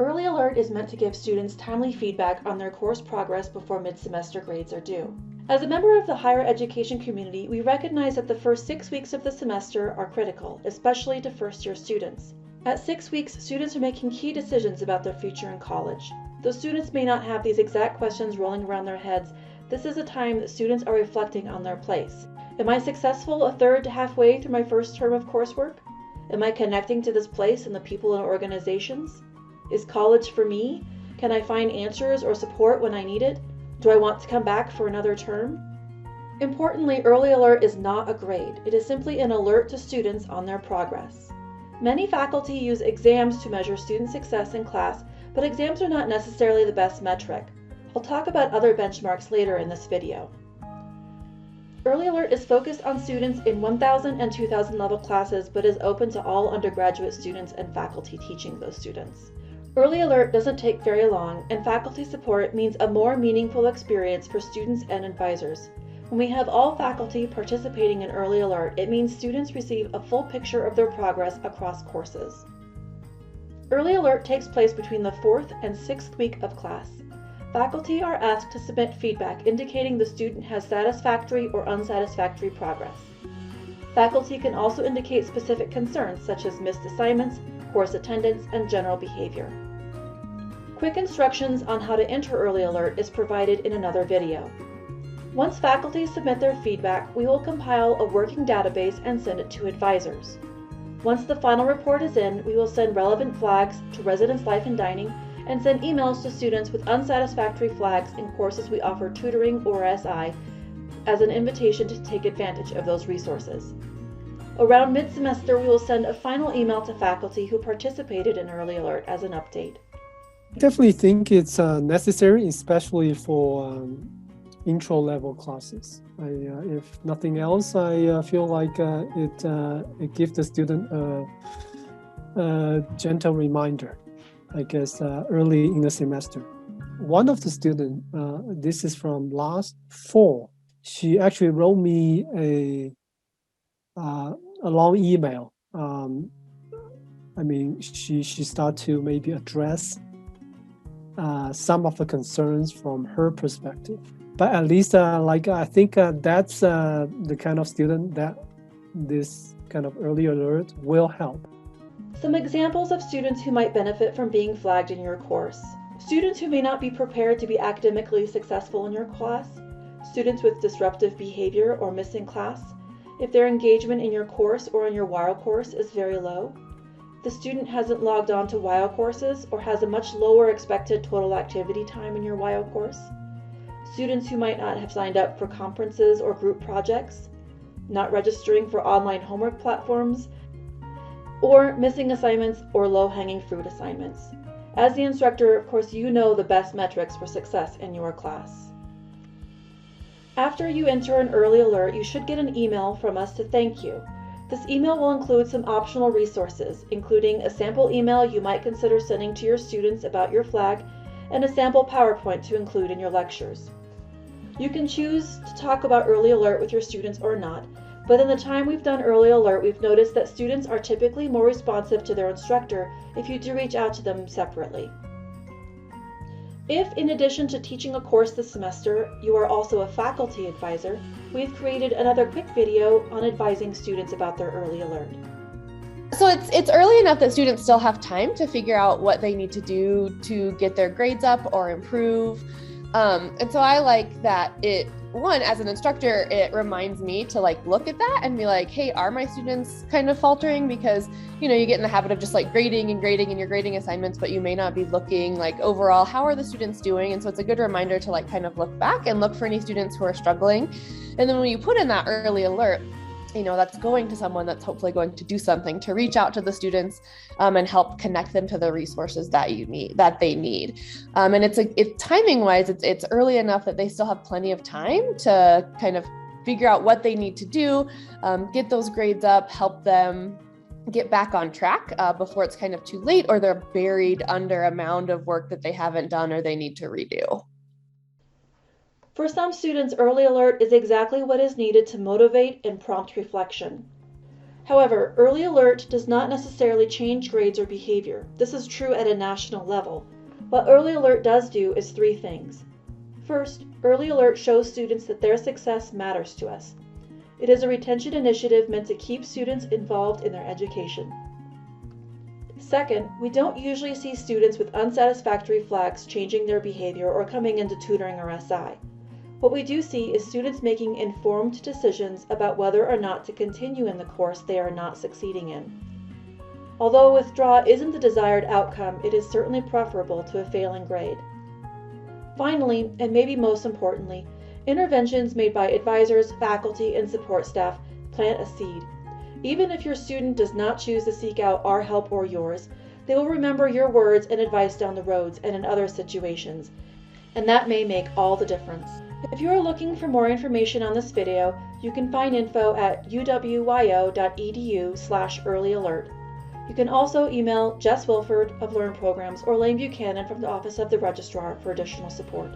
Early Alert is meant to give students timely feedback on their course progress before mid-semester grades are due. As a member of the higher education community, we recognize that the first 6 weeks of the semester are critical, especially to first-year students. At 6 weeks, students are making key decisions about their future in college. Though students may not have these exact questions rolling around their heads, this is a time that students are reflecting on their place. Am I successful a third to halfway through my first term of coursework? Am I connecting to this place and the people and organizations? Is college for me? Can I find answers or support when I need it? Do I want to come back for another term? Importantly, Early Alert is not a grade. It is simply an alert to students on their progress. Many faculty use exams to measure student success in class, but exams are not necessarily the best metric. I'll talk about other benchmarks later in this video. Early Alert is focused on students in 1000 and 2000 level classes, but is open to all undergraduate students and faculty teaching those students. Early Alert doesn't take very long, and faculty support means a more meaningful experience for students and advisors. When we have all faculty participating in Early Alert, it means students receive a full picture of their progress across courses. Early Alert takes place between the 4th and 6th week of class. Faculty are asked to submit feedback indicating the student has satisfactory or unsatisfactory progress. Faculty can also indicate specific concerns such as missed assignments, course attendance, and general behavior. Quick instructions on how to enter Early Alert is provided in another video. Once faculty submit their feedback, we will compile a working database and send it to advisors. Once the final report is in, we will send relevant flags to Residence Life and Dining and send emails to students with unsatisfactory flags in courses we offer tutoring or SI as an invitation to take advantage of those resources. Around mid-semester, we will send a final email to faculty who participated in Early Alert as an update. I definitely think it's necessary, especially for intro-level classes. If nothing else, I feel like it gives the student a gentle reminder, I guess, early in the semester. One of the students, this is from last fall, she actually wrote me a long email. I mean, she started to maybe address some of the concerns from her perspective. But at least, I think that's the kind of student that this kind of Early Alert will help. Some examples of students who might benefit from being flagged in your course. Students who may not be prepared to be academically successful in your class. Students with disruptive behavior or missing class. If their engagement in your course or in your WILE course is very low. The student hasn't logged on to WILE courses or has a much lower expected total activity time in your WILE course. Students who might not have signed up for conferences or group projects, not registering for online homework platforms, or missing assignments or low-hanging fruit assignments. As the instructor, of course, you know the best metrics for success in your class. After you enter an Early Alert, you should get an email from us to thank you. This email will include some optional resources, including a sample email you might consider sending to your students about your flag, and a sample PowerPoint to include in your lectures. You can choose to talk about Early Alert with your students or not, but in the time we've done Early Alert, we've noticed that students are typically more responsive to their instructor if you do reach out to them separately. If, in addition to teaching a course this semester, you are also a faculty advisor, we've created another quick video on advising students about their Early Alert. So it's early enough that students still have time to figure out what they need to do to get their grades up or improve. And so I like that as an instructor, it reminds me to look at that and be like, hey, are my students kind of faltering? Because, you get in the habit of just grading and you're grading assignments, but you may not be looking overall, how are the students doing? And so it's a good reminder to kind of look back and look for any students who are struggling. And then when you put in that Early Alert, that's going to someone that's hopefully going to do something to reach out to the students and help connect them to the resources that they need. And it's timing wise, it's early enough that they still have plenty of time to kind of figure out what they need to do, get those grades up, help them get back on track before it's kind of too late, or they're buried under a mound of work that they haven't done or they need to redo. For some students, Early Alert is exactly what is needed to motivate and prompt reflection. However, early alert does not necessarily change grades or behavior. This is true at a national level. What early alert does do is three things. First, early alert shows students that their success matters to us. It is a retention initiative meant to keep students involved in their education. Second, we don't usually see students with unsatisfactory flags changing their behavior or coming into tutoring or SI. What we do see is students making informed decisions about whether or not to continue in the course they are not succeeding in. Although a withdrawal isn't the desired outcome, it is certainly preferable to a failing grade. Finally, and maybe most importantly, interventions made by advisors, faculty, and support staff plant a seed. Even if your student does not choose to seek out our help or yours, they will remember your words and advice down the roads and in other situations, and that may make all the difference. If you are looking for more information on this video, you can find info at uwyo.edu/earlyalert. You can also email Jess Wilford of Learn Programs or Lane Buchanan from the Office of the Registrar for additional support.